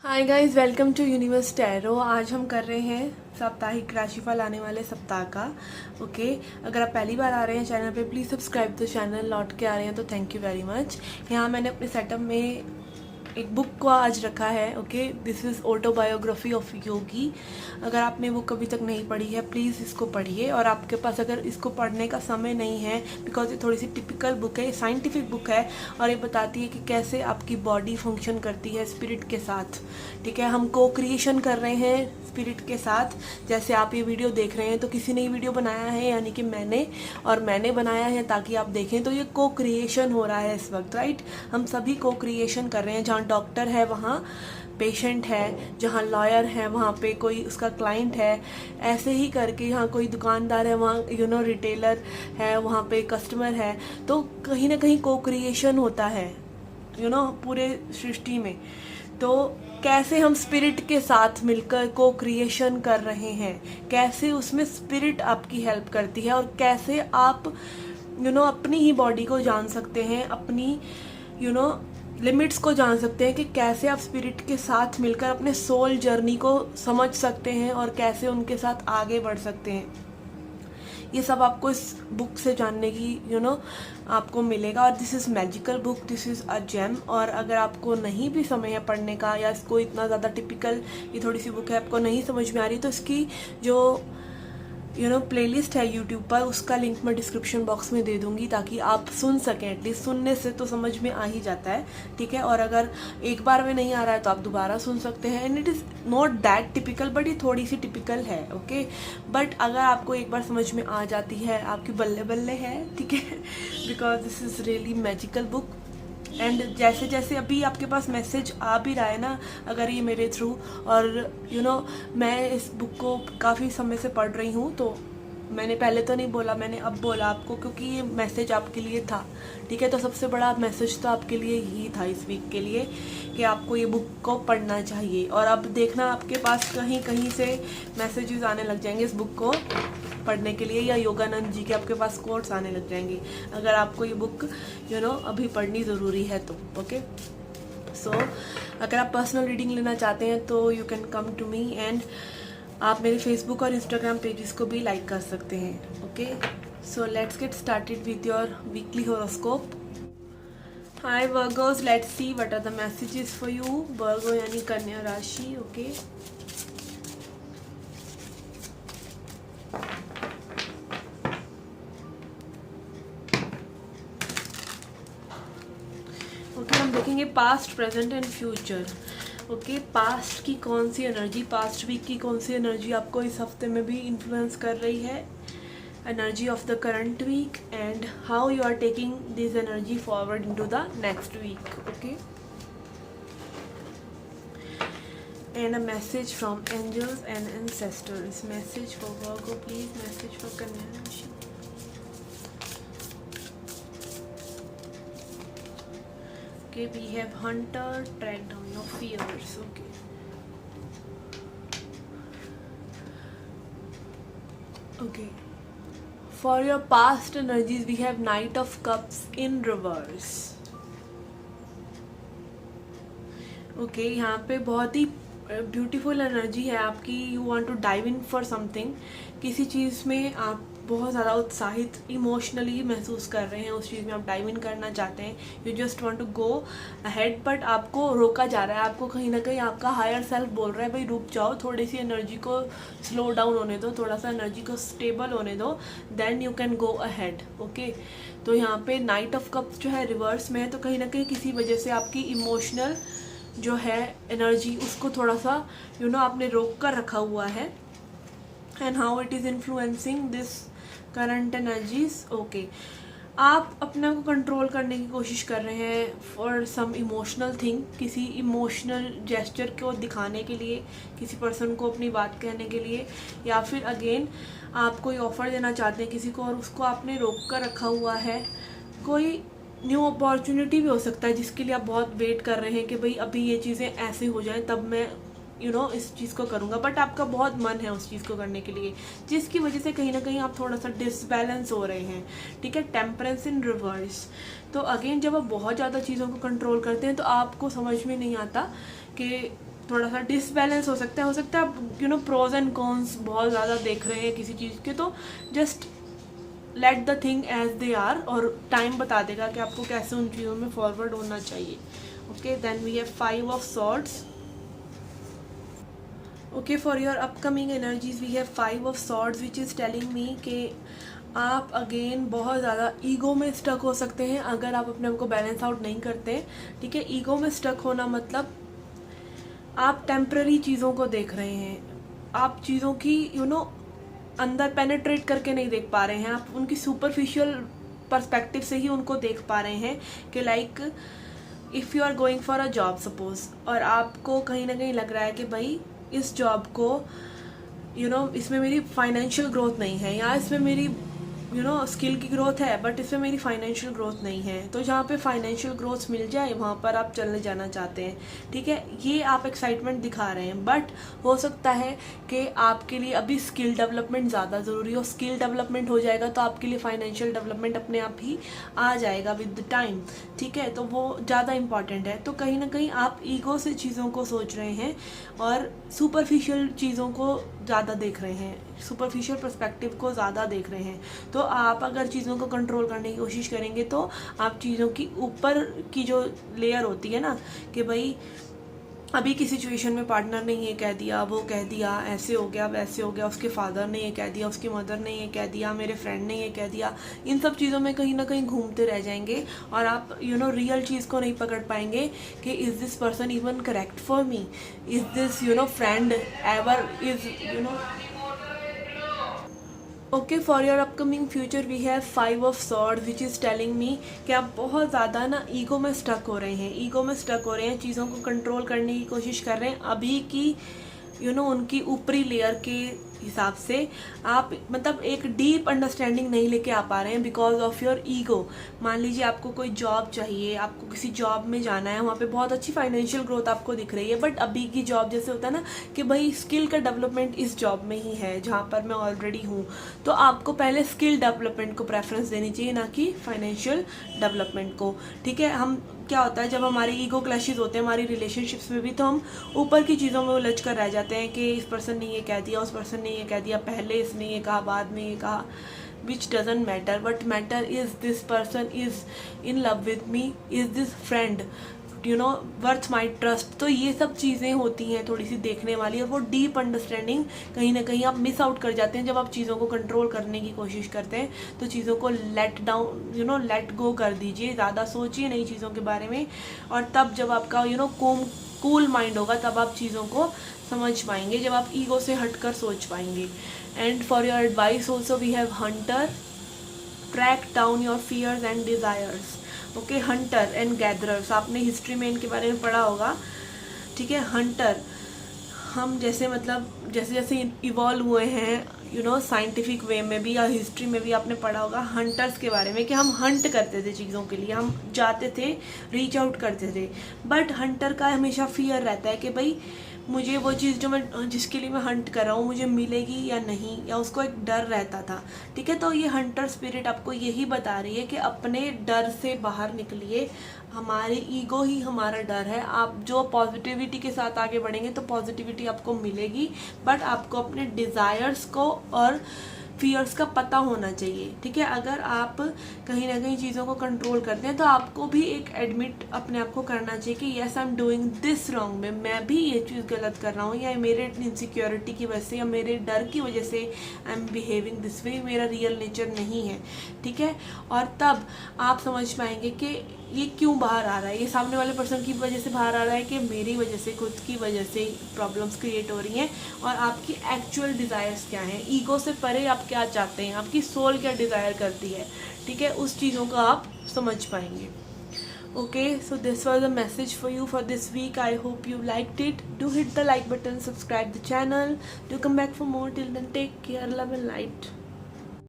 Hi guys, welcome to Universe Tarot. आज हम कर रहे हैं साप्ताहिक राशिफल आने वाले सप्ताह का। ओके, अगर आप पहली बार आ रहे हैं चैनल पे, प्लीज़ सब्सक्राइब द चैनल। लौट के आ रहे हैं तो थैंक यू वेरी मच। यहाँ मैंने अपने सेटअप में एक बुक को आज रखा है। Okay, this is autobiography of yogi. अगर आपने बुक अभी तक नहीं पढ़ी है, प्लीज़ इसको पढ़िए। और आपके पास अगर इसको पढ़ने का समय नहीं है, बिकॉज ये थोड़ी सी टिपिकल बुक है, ये साइंटिफिक बुक है और ये बताती है कि कैसे आपकी बॉडी फंक्शन करती है स्पिरिट के साथ। ठीक है, हम को क्रिएशन कर रहे हैं स्पिरिट के साथ। जैसे आप ये वीडियो देख रहे हैं तो किसी ने ये वीडियो बनाया है, यानी कि मैंने बनाया है ताकि आप देखें। तो ये को क्रिएशन हो रहा है इस वक्त, राइट। हम सभी को क्रिएशन कर रहे हैं। जहाँ डॉक्टर है वहाँ पेशेंट है, जहाँ लॉयर है वहाँ पे कोई उसका क्लाइंट है। ऐसे ही करके यहाँ कोई दुकानदार है, वहाँ रिटेलर है, वहाँ पे कस्टमर है। तो कहीं ना कहीं को क्रिएशन होता है पूरे सृष्टि में। तो कैसे हम स्पिरिट के साथ मिलकर को क्रिएशन कर रहे हैं, कैसे उसमें स्पिरिट आपकी हेल्प करती है और कैसे आप अपनी ही बॉडी को जान सकते हैं, अपनी लिमिट्स को जान सकते हैं कि कैसे आप स्पिरिट के साथ मिलकर अपने सोल जर्नी को समझ सकते हैं और कैसे उनके साथ आगे बढ़ सकते हैं। ये सब आपको इस बुक से जानने की आपको मिलेगा। और this is magical book, this is a gem. और अगर आपको नहीं भी समय है पढ़ने का, या इसको इतना ज़्यादा टिपिकल ये थोड़ी सी बुक है, आपको नहीं समझ में आ रही, तो इसकी जो प्लेलिस्ट है यूट्यूब पर, उसका लिंक मैं डिस्क्रिप्शन बॉक्स में दे दूंगी ताकि आप सुन सकें। एटलीस्ट सुनने से तो समझ में आ ही जाता है, ठीक है। और अगर एक बार में नहीं आ रहा है तो आप दोबारा सुन सकते हैं। And it is not that typical, but ये थोड़ी सी टिपिकल है। ओके, बट अगर आपको एक बार समझ में आ जाती है, आपकी बल्ले बल्ले है, ठीक है, because this is really magical book. And जैसे जैसे अभी आपके पास मैसेज आ भी रहा है ना, अगर ये मेरे थ्रू, और मैं इस बुक को काफ़ी समय से पढ़ रही हूँ, तो मैंने पहले तो नहीं बोला, मैंने अब बोला आपको, क्योंकि ये मैसेज आपके लिए था, ठीक है। तो सबसे बड़ा मैसेज तो आपके लिए ही था इस वीक के लिए कि आपको ये बुक को पढ़ना चाहिए। और अब देखना आपके पास कहीं कहीं से मैसेजेस आने लग जाएंगे इस बुक को पढ़ने के लिए, या योगानंद जी के आपके पास कोट्स आने लग जाएंगे अगर आपको ये बुक अभी पढ़नी ज़रूरी है तो। ओके, सो अगर आप पर्सनल रीडिंग लेना चाहते हैं तो you can come to me. And आप मेरे फेसबुक और इंस्टाग्राम पेजेस को भी लाइक कर सकते हैं। Okay, so let's get started with your weekly horoscope. Hi Virgos, let's see what are the messages for you. Virgo यानी कन्या राशि। ओके, ओके, हम देखेंगे past, present and future. Okay, past की कौन सी एनर्जी, पास्ट वीक की कौन सी energy आपको इस हफ्ते में भी इन्फ्लुएंस कर रही है, energy of the current week, and how you are taking this energy forward into the next week. Okay, and a message from angels and ancestors. Message for Virgo, please. Message for Kanya Rashi. Okay, we have Hunter, track down your fears. Okay, okay, for your past energies we have Knight of Cups in reverse. Okay, यहाँ पे बहुत ही beautiful energy है आपकी। You want to dive in for something, किसी चीज़ में आप बहुत ज़्यादा उत्साहित इमोशनली महसूस कर रहे हैं, उस चीज़ में आप डाइव इन करना चाहते हैं। You just want to go ahead, but आपको रोका जा रहा है। आपको कहीं ना कहीं आपका हायर सेल्फ बोल रहा है भाई रुक जाओ, थोड़ी सी एनर्जी को स्लो डाउन होने दो, थोड़ा सा एनर्जी को स्टेबल होने दो, then you can go ahead. Okay, तो यहाँ पे नाइट ऑफ कप्स जो है रिवर्स में है, तो कहीं ना कहीं किसी वजह से आपकी इमोशनल जो है एनर्जी उसको थोड़ा सा आपने रोक कर रखा हुआ है। And how it is influencing this current energies. Okay, आप अपने को कंट्रोल करने की कोशिश कर रहे हैं फॉर सम इमोशनल थिंग, किसी इमोशनल जेस्चर को दिखाने के लिए, किसी पर्सन को अपनी बात कहने के लिए, या फिर अगेन आप कोई ऑफ़र देना चाहते हैं किसी को और उसको आपने रोक कर रखा हुआ है। कोई न्यू अपॉर्चुनिटी भी हो सकता है जिसके लिए आप बहुत वेट कर रहे हैं कि भाई अभी ये चीज़ें ऐसे हो जाएं तब मैं इस चीज़ को करूँगा, बट आपका बहुत मन है उस चीज़ को करने के लिए, जिसकी वजह से कहीं ना कहीं आप थोड़ा सा डिसबैलेंस हो रहे हैं। ठीक है, टेम्परेंस इन रिवर्स। तो अगेन जब आप बहुत ज़्यादा चीज़ों को कंट्रोल करते हैं तो आपको समझ में नहीं आता कि थोड़ा सा डिसबैलेंस हो सकता है आप प्रोज एंड कॉन्स बहुत ज़्यादा देख रहे हैं किसी चीज़ के, तो just let the thing as they are, और टाइम बता देगा कि आपको कैसे उन चीज़ों में फॉरवर्ड होना चाहिए। Okay, then we have 5 of swords. Okay, for your upcoming energies we have 5 of swords which is telling me कि आप अगेन बहुत ज़्यादा ईगो में स्टक हो सकते हैं अगर आप अपने आप को बैलेंस आउट नहीं करते। ठीक है, ईगो में स्टक होना मतलब आप टेम्पररी चीज़ों को देख रहे हैं, आप चीज़ों की अंदर पेनेट्रेट करके नहीं देख पा रहे हैं, आप उनकी सुपरफिशियल पर्सपेक्टिव से ही उनको देख पा रहे हैं कि like if you are going for a job suppose, और आपको कहीं ना कहीं लग रहा है कि भाई इस जॉब को इसमें मेरी फाइनेंशियल ग्रोथ नहीं है, या इसमें मेरी स्किल की ग्रोथ है बट इसमें मेरी फाइनेंशियल ग्रोथ नहीं है, तो जहाँ पे फाइनेंशियल ग्रोथ मिल जाए वहाँ पर आप चलने जाना चाहते हैं। ठीक है, ये आप एक्साइटमेंट दिखा रहे हैं, बट हो सकता है कि आपके लिए अभी स्किल डेवलपमेंट ज़्यादा ज़रूरी हो। स्किल डेवलपमेंट हो जाएगा तो आपके लिए फाइनेंशियल डेवलपमेंट अपने आप ही आ जाएगा विद द टाइम। ठीक है, तो वो ज़्यादा इंपॉर्टेंट है। तो कहीं ना कहीं आप ईगो से चीज़ों को सोच रहे हैं और सुपरफिशियल चीज़ों को ज़्यादा देख रहे हैं, सुपरफिशियल पर्सपेक्टिव को ज़्यादा देख रहे हैं। तो आप अगर चीज़ों को कंट्रोल करने की कोशिश करेंगे तो आप चीज़ों की ऊपर की जो लेयर होती है ना, कि भाई अभी किसी सिचुएशन में पार्टनर ने ये कह दिया, वो कह दिया, ऐसे हो गया, वैसे हो गया, उसके फादर ने ये कह दिया, उसकी मदर ने ये कह दिया, मेरे फ्रेंड ने ये कह दिया, इन सब चीज़ों में कहीं ना कहीं घूमते रह जाएंगे और आप रियल चीज़ को नहीं पकड़ पाएंगे कि is this person even correct for me, is this friend ever is okay. For your upcoming future we have 5 of sword which is telling me कि आप बहुत ज़्यादा ना ईगो में स्टक हो रहे हैं, ईगो में स्टक हो रहे हैं, चीज़ों को कंट्रोल करने की कोशिश कर रहे हैं अभी की उनकी ऊपरी लेयर के हिसाब से। आप मतलब एक डीप अंडरस्टैंडिंग नहीं लेके आ पा रहे हैं बिकॉज ऑफ योर ईगो। मान लीजिए आपको कोई जॉब चाहिए, आपको किसी जॉब में जाना है, वहाँ पे बहुत अच्छी फाइनेंशियल ग्रोथ आपको दिख रही है, बट अभी की जॉब जैसे होता है ना कि भाई स्किल का डेवलपमेंट इस जॉब में ही है जहाँ पर मैं ऑलरेडी हूँ, तो आपको पहले स्किल डेवलपमेंट को प्रेफरेंस देनी चाहिए, ना कि फाइनेंशियल डेवलपमेंट को। ठीक है, हम क्या होता है जब हमारे ईगो क्लैशेस होते हैं हमारी रिलेशनशिप्स में भी, तो हम ऊपर की चीज़ों में उलझ कर रह जाते हैं कि इस पर्सन ने ये कह दिया, उस पर्सन ने ये कह दिया, पहले इसने ये कहा, बाद में ये कहा, which doesn't matter. But matter is this person is in love with me, is this friend worth my trust. तो ये सब चीज़ें होती हैं थोड़ी सी देखने वाली, और वो डीप अंडरस्टैंडिंग कहीं ना कहीं आप मिस आउट कर जाते हैं जब आप चीज़ों को कंट्रोल करने की कोशिश करते हैं। तो चीज़ों को लेट डाउन लेट गो कर दीजिए, ज़्यादा सोचिए नई चीज़ों के बारे में, और तब जब आपका कूल माइंड होगा तब आप चीज़ों को समझ पाएंगे, जब आप ईगो से हटकर सोच पाएंगे। And for your advice also we have hunter, track down your fears and desires. Okay, hunter and gatherers, आपने हिस्ट्री में इनके बारे में पढ़ा होगा। ठीक है, हंटर हम जैसे जैसे इवॉल्व हुए हैं साइंटिफिक वे में भी या हिस्ट्री में भी आपने पढ़ा होगा हंटर्स के बारे में कि हम हंट करते थे चीज़ों के लिए, हम जाते थे, रीच आउट करते थे। बट हंटर का हमेशा फियर रहता है कि भाई मुझे वो चीज़ जिसके लिए मैं हंट कर रहा हूँ मुझे मिलेगी या नहीं, या उसको एक डर रहता था। ठीक है, तो ये हंटर स्पिरिट आपको यही बता रही है कि अपने डर से बाहर निकलिए, हमारे ईगो ही हमारा डर है। आप जो पॉजिटिविटी के साथ आगे बढ़ेंगे तो पॉजिटिविटी आपको मिलेगी, बट आपको अपने डिज़ायर्स को और फियर्स का पता होना चाहिए। ठीक है, अगर आप कहीं ना कहीं चीज़ों को कंट्रोल करते हैं तो आपको भी एक एडमिट अपने आप को करना चाहिए कि yes I am doing this wrong, में मैं भी ये चीज़ गलत कर रहा हूँ, या मेरे इनसिक्योरिटी की वजह से या मेरे डर की वजह से I am behaving this way, मेरा रियल नेचर नहीं है। ठीक है, और तब आप समझ पाएंगे कि ये क्यों बाहर आ रहा है, ये सामने वाले पर्सन की वजह से बाहर आ रहा है कि मेरी वजह से, खुद की वजह से प्रॉब्लम्स क्रिएट हो रही हैं, और आपकी एक्चुअल डिज़ायर्स क्या हैं, ईगो से परे आप क्या चाहते हैं, आपकी सोल क्या डिज़ायर करती है। ठीक है, उस चीज़ों को आप समझ पाएंगे। Okay, so this was a message for you for this week. I hope you liked it. Do hit the like button, subscribe the channel, do come back for more. Till then take care, love and light.